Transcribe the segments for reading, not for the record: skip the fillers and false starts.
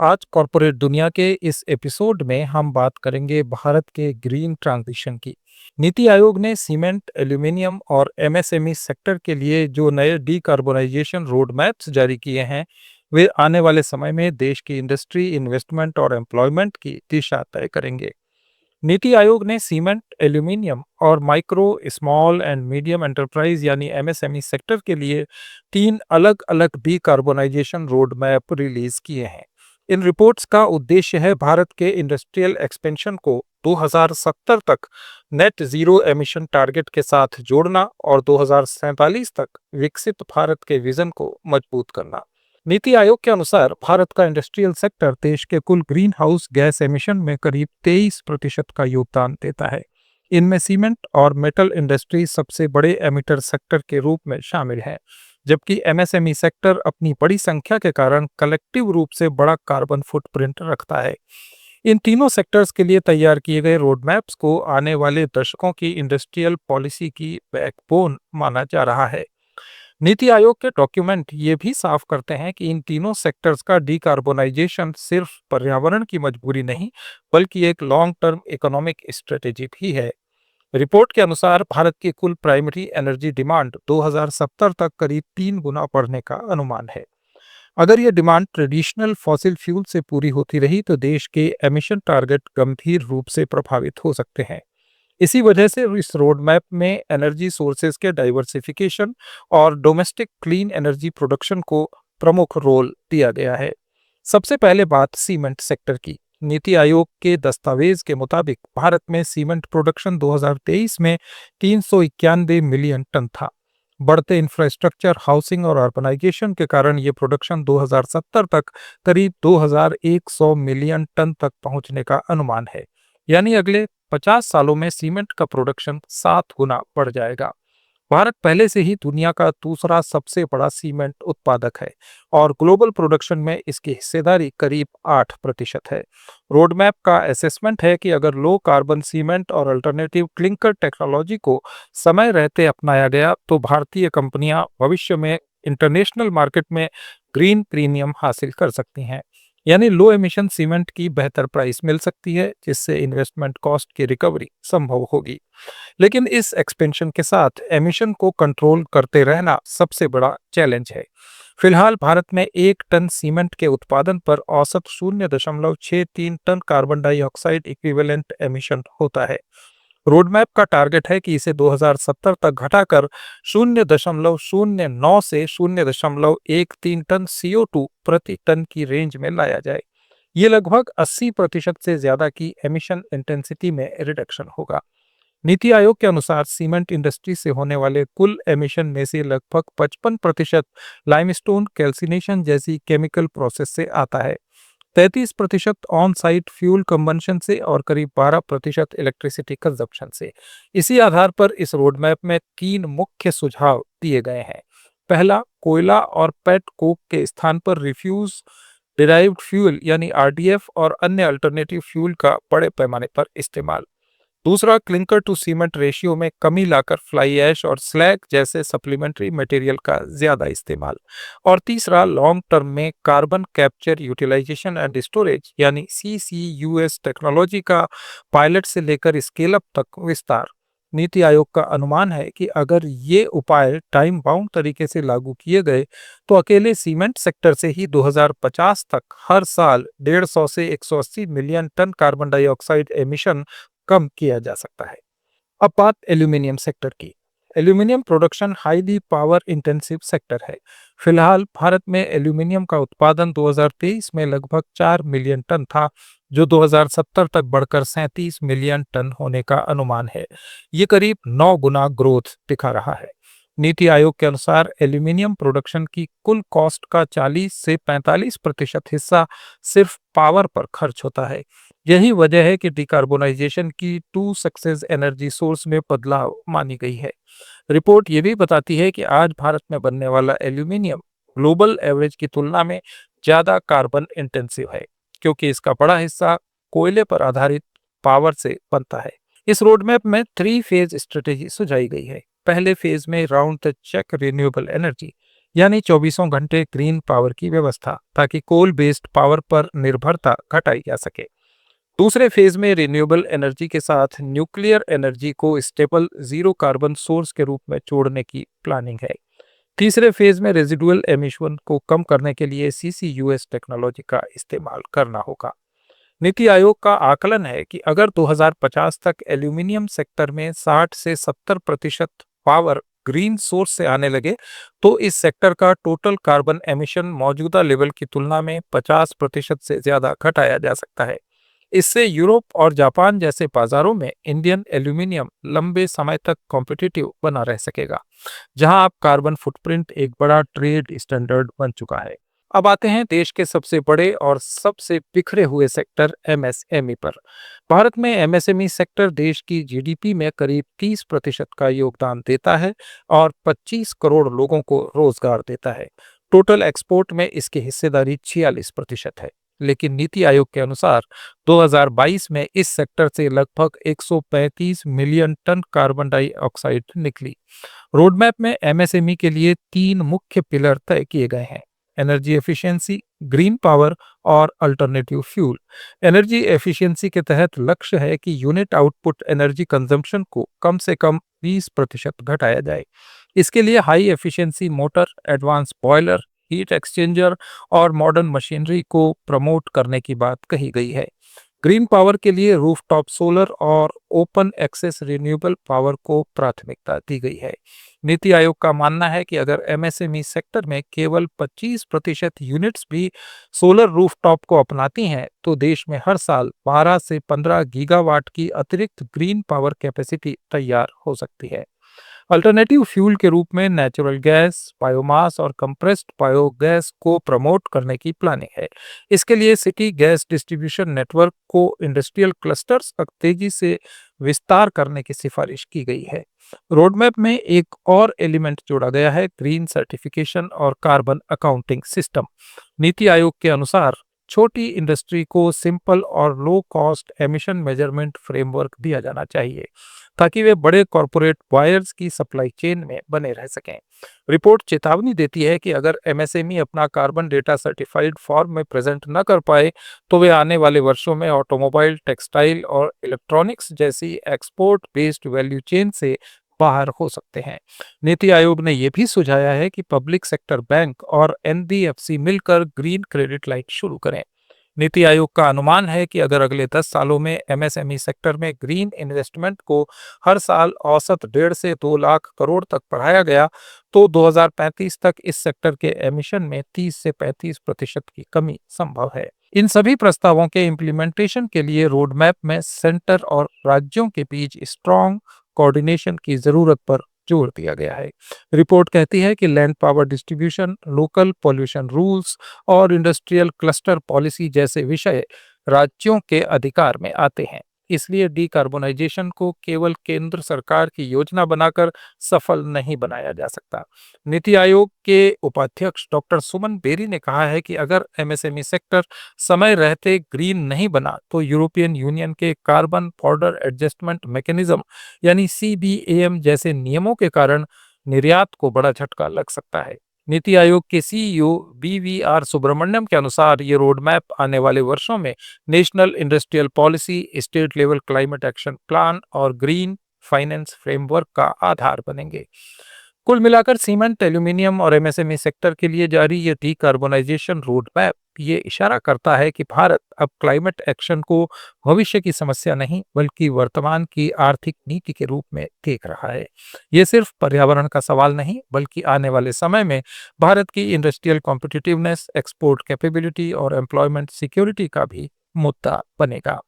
आज कॉरपोरेट दुनिया के इस एपिसोड में हम बात करेंगे भारत के ग्रीन ट्रांजिशन की। नीति आयोग ने सीमेंट, एल्यूमिनियम और एमएसएमई सेक्टर के लिए जो नए डीकार्बोनाइजेशन रोड मैप्स जारी किए हैं, वे आने वाले समय में देश की इंडस्ट्री, इन्वेस्टमेंट और एम्प्लॉयमेंट की दिशा तय करेंगे। नीति आयोग ने सीमेंट, एल्यूमिनियम और micro, small and medium enterprise यानी एमएसएमई सेक्टर के लिए तीन अलग-अलग डीकार्बोनाइजेशन रोड मैप रिलीज किए हैं। इन रिपोर्ट्स का उद्देश्य है भारत के इंडस्ट्रियल एक्सपेंशन को 2070 तक नेट जीरो एमिशन टारगेट के साथ जोड़ना और 2047 तक विकसित भारत के विजन को मजबूत करना। नीति आयोग के अनुसार भारत का इंडस्ट्रियल सेक्टर देश के कुल ग्रीन हाउस गैस एमिशन में करीब 23% का योगदान देता है। इनमें सीमेंट और मेटल इंडस्ट्री सबसे बड़े एमिटर सेक्टर के रूप में शामिल है, जबकि एमएसएमई सेक्टर अपनी बड़ी संख्या के कारण कलेक्टिव रूप से बड़ा कार्बन फुटप्रिंट रखता है। इन तीनों सेक्टर्स के लिए तैयार किए गए रोड मैप्स को आने वाले दशकों की इंडस्ट्रियल पॉलिसी की बैकबोन माना जा रहा है। नीति आयोग के डॉक्यूमेंट ये भी साफ करते हैं कि इन तीनों सेक्टर्स का डीकार्बोनाइजेशन सिर्फ पर्यावरण की मजबूरी नहीं, बल्कि एक लॉन्ग टर्म इकोनॉमिक स्ट्रेटेजी भी है। रिपोर्ट के अनुसार भारत की कुल प्राइमरी एनर्जी डिमांड 2070 तक करीब 3 गुना बढ़ने का अनुमान है। अगर ये डिमांड ट्रेडिशनल फॉसिल फ्यूल से पूरी होती रही तो देश के एमिशन टारगेट गंभीर रूप से प्रभावित हो सकते हैं। इसी वजह से इस रोड मैप में एनर्जी सोर्सेज के डाइवर्सिफिकेशन और डोमेस्टिक क्लीन एनर्जी प्रोडक्शन को प्रमुख रोल दिया गया है। सबसे पहले बात सीमेंट सेक्टर की। नीति आयोग के दस्तावेज के मुताबिक भारत में सीमेंट प्रोडक्शन 2023 में 391 मिलियन टन था। बढ़ते इंफ्रास्ट्रक्चर, हाउसिंग और अर्बनाइजेशन के कारण ये प्रोडक्शन 2070 तक करीब 2100 मिलियन टन तक पहुंचने का अनुमान है। यानी अगले 50 सालों में सीमेंट का प्रोडक्शन 7 गुना बढ़ जाएगा। भारत पहले से ही दुनिया का दूसरा सबसे बड़ा सीमेंट उत्पादक है और ग्लोबल प्रोडक्शन में इसकी हिस्सेदारी करीब 8% है। रोड मैप का असेसमेंट है कि अगर लो कार्बन सीमेंट और अल्टरनेटिव क्लिंकर टेक्नोलॉजी को समय रहते अपनाया गया तो भारतीय कंपनियां भविष्य में इंटरनेशनल मार्केट में ग्रीन प्रीमियम हासिल कर सकती हैं। यानी लो एमिशन सीमेंट की बेहतर प्राइस मिल सकती है, जिससे इन्वेस्टमेंट कॉस्ट की रिकवरी संभव होगी। लेकिन इस एक्सपेंशन के साथ एमिशन को कंट्रोल करते रहना सबसे बड़ा चैलेंज है। फिलहाल भारत में 1 टन सीमेंट के उत्पादन पर औसत 0.63 tonne carbon dioxide equivalent emission होता है। रोडमैप का टारगेट है कि इसे 2070 तक घटाकर 0.09 से 0.13 टन CO2 प्रति टन की रेंज में लाया जाए। ये लगभग 80% से ज्यादा की एमिशन इंटेंसिटी में रिडक्शन होगा। नीति आयोग के अनुसार सीमेंट इंडस्ट्री से होने वाले कुल एमिशन में से लगभग 55% लाइमस्टोन कैल्सिनेशन जैसी केमिकल प्रोसेस से आता है, 33% ऑन साइट फ्यूल कंबंशन से और करीब 12% इलेक्ट्रिसिटी कंजप्शन से। इसी आधार पर इस रोडमैप में 3 मुख्य सुझाव दिए गए हैं। पहला, कोयला और पेट कोक के स्थान पर रिफ्यूज डिराइव्ड फ्यूल यानी आरडीएफ और अन्य अल्टरनेटिव फ्यूल का बड़े पैमाने पर इस्तेमाल। दूसरा, क्लिंकर टू सीमेंट रेशियो में कमी लाकर फ्लाई ऐश और स्लैग जैसे सप्लीमेंट्री मटेरियल का ज्यादा इस्तेमाल। और तीसरा, लॉन्ग टर्म में carbon capture, utilisation and storage यानी CCUS टेक्नोलॉजी का पायलट से लेकर स्केल अप तक विस्तार। नीति आयोग का अनुमान है कि अगर ये उपाय टाइम बाउंड तरीके से लागू किए गए तो अकेले सीमेंट सेक्टर से ही 2050 तक हर साल 150 से 180 million ton carbon dioxide emission कम किया जा सकता है। अब बात एल्यूमिनियम सेक्टर की। Aluminium production highly power intensive sector है। फिलहाल भारत में एल्यूमिनियम का उत्पादन 2023 में लगभग 4 मिलियन टन था, जो 2070 तक बढ़कर 37 मिलियन टन होने का अनुमान है। ये करीब 9 गुना ग्रोथ दिखा रहा है। नीति आयोग के अनुसार एल्यूमिनियम प्रोडक्शन की कुल कॉस्ट का 40 से 45% हिस्सा सिर्फ पावर पर खर्च होता है। यही वजह है कि डिकार्बोनाइजेशन की टू सक्सेस एनर्जी सोर्स में बदलाव मानी गई है। रिपोर्ट ये भी बताती है कि आज भारत में बनने वाला एल्यूमिनियम ग्लोबल एवरेज की तुलना में ज्यादा कार्बन इंटेंसिव है, क्योंकि इसका बड़ा हिस्सा कोयले पर आधारित पावर से बनता है। इस रोडमैप में 3 फेज स्ट्रेटेजी सुझाई गई है। पहले फेज में राउंड द चेक रिन्यूएबल एनर्जी यानी 24 घंटे ग्रीन पावर की व्यवस्था, ताकि कोल बेस्ड पावर पर निर्भरता घटाई जा सके। दूसरे फेज में रिन्यूएबल एनर्जी के साथ न्यूक्लियर एनर्जी को स्टेबल जीरो कार्बन सोर्स के रूप में जोड़ने की प्लानिंग है। तीसरे फेज में रेजिडुअल एमिशन को कम करने के लिए CCUS टेक्नोलॉजी का इस्तेमाल करना होगा। नीति आयोग का आकलन है कि अगर 2050 तक एल्यूमिनियम सेक्टर में 60 से 70% पावर ग्रीन सोर्स से आने लगे, तो इस सेक्टर का टोटल कार्बन एमिशन मौजूदा लेवल की तुलना में 50% से ज्यादा घटाया जा सकता है। इससे यूरोप और जापान जैसे बाजारों में इंडियन एल्यूमिनियम लंबे समय तक कॉम्पिटिटिव बना रह सकेगा, जहां अब कार्बन फुटप्रिंट एक बड़ा ट्रेड स्टैंडर्ड बन चुका है। अब आते हैं देश के सबसे बड़े और सबसे बिखरे हुए सेक्टर MSME पर। भारत में MSME सेक्टर देश की GDP में करीब 30% का योगदान देता है और 25 करोड़ लोगों को रोजगार देता है। टोटल एक्सपोर्ट में इसकी हिस्सेदारी 46% है। लेकिन नीति आयोग के अनुसार 2022 में इस सेक्टर से लगभग 135 मिलियन टन कार्बन डाइऑक्साइड निकली। रोडमैप में MSME के लिए 3 मुख्य पिलर तय किए गए हैं: एनर्जी एफिशिएंसी, ग्रीन पावर और अल्टरनेटिव फ्यूल। एनर्जी एफिशिएंसी के तहत लक्ष्य है कि यूनिट आउटपुट एनर्जी कंजम्पशन को कम से कम 20% घटाया जाए। इसके लिए high efficiency motor, advance boiler, heat exchanger और मॉडर्न मशीनरी को प्रमोट करने की बात कही गई है। ग्रीन पावर के लिए रूफटॉप सोलर और ओपन एक्सेस रिन्यूएबल पावर को प्राथमिकता दी गई है। नीति आयोग का मानना है कि अगर MSME सेक्टर में केवल 25% यूनिट्स भी सोलर रूफटॉप को अपनाती हैं, तो देश में हर साल 12 से 15 गीगावाट की अतिरिक्त ग्रीन पावर कैपेसिटी तैयार हो सकती है। अल्टरनेटिव फ्यूल के रूप में नेचुरल गैस, बायोमास और कंप्रेस्ड बायोगैस को प्रमोट करने की प्लानिंग है। इसके लिए सिटी गैस डिस्ट्रीब्यूशन नेटवर्क को इंडस्ट्रियल क्लस्टर्स तक तेजी से विस्तार करने की सिफारिश की गई है। रोडमैप में एक और एलिमेंट जोड़ा गया है: ग्रीन सर्टिफिकेशन और carbon accounting system. NITI Aayog के अनुसार छोटी इंडस्ट्री को सिंपल और low cost emission measurement framework दिया जाना चाहिए, ताकि वे बड़े कॉरपोरेट बायर्स की सप्लाई चेन में बने रह सकें। रिपोर्ट चेतावनी देती है कि अगर MSME अपना कार्बन डेटा सर्टिफाइड फॉर्म में प्रेजेंट न कर पाए, तो वे आने वाले वर्षों में ऑटोमोबाइल, टेक्सटाइल और इलेक्ट्रॉनिक्स जैसी एक्सपोर्ट बेस्ड वैल्यू चेन से बाहर हो सकते हैं। नीति आयोग ने यह भी सुझाया है कि पब्लिक सेक्टर बैंक और NBFC मिलकर ग्रीन क्रेडिट लाइन शुरू करें। नीति आयोग का अनुमान है कि अगर अगले 10 सालों में MSME सेक्टर में ग्रीन इन्वेस्टमेंट को हर साल औसत 1.5 से 2 लाख करोड़ तक बढ़ाया गया, तो 2035 तक इस सेक्टर के एमिशन में 30 से 35% की कमी संभव है। इन सभी प्रस्तावों के इम्प्लीमेंटेशन के लिए रोडमैप में सेंटर और राज्यों के बीच स्ट्रॉन्ग कोऑर्डिनेशन की जरूरत पर जोर दिया गया है। रिपोर्ट कहती है कि land power distribution, local pollution rules और इंडस्ट्रियल क्लस्टर पॉलिसी जैसे विषय राज्यों के अधिकार में आते हैं। इसलिए डीकार्बोनाइजेशन को केवल केंद्र सरकार की योजना बनाकर सफल नहीं बनाया जा सकता। नीति आयोग के उपाध्यक्ष डॉक्टर सुमन बेरी ने कहा है कि अगर MSME सेक्टर समय रहते ग्रीन नहीं बना, तो यूरोपियन यूनियन के कार्बन बॉर्डर एडजस्टमेंट मैकेनिज्म यानी CBAM जैसे नियमों के कारण निर्यात को बड़ा झटका लग सकता है। नीति आयोग के CEO BVR सुब्रमण्यम के अनुसार ये रोडमैप आने वाले वर्षों में national industrial policy, state level climate action plan और ग्रीन फाइनेंस फ्रेमवर्क का आधार बनेंगे। कुल मिलाकर सीमेंट, एल्यूमिनियम और MSME सेक्टर के लिए जारी ये डीकार्बोनाइजेशन रोडमैप ये इशारा करता है कि भारत अब क्लाइमेट एक्शन को भविष्य की समस्या नहीं, बल्कि वर्तमान की आर्थिक नीति के रूप में देख रहा है। ये सिर्फ पर्यावरण का सवाल नहीं, बल्कि आने वाले समय में भारत की इंडस्ट्रियल कॉम्पिटिटिवनेस, एक्सपोर्ट कैपेबिलिटी और एम्प्लॉयमेंट सिक्योरिटी का भी मुद्दा बनेगा।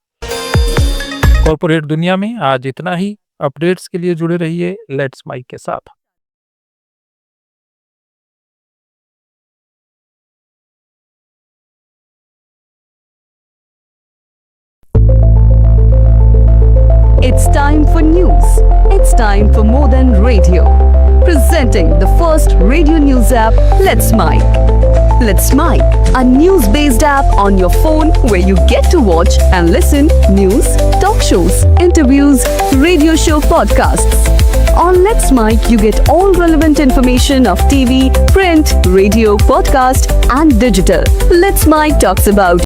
कॉर्पोरेट दुनिया में आज इतना ही। अपडेट्स के लिए जुड़े रहिए लेट्स माइक के साथ। It's time for news. It's time for more than radio. Presenting the first radio news app, Let's Mic. Let's Mic, a news-based app on your phone where you get to watch and listen news, talk shows, interviews, radio show podcasts. On Let's Mic, you get all relevant information of TV, print, radio, podcast, and digital. Let's Mic talks about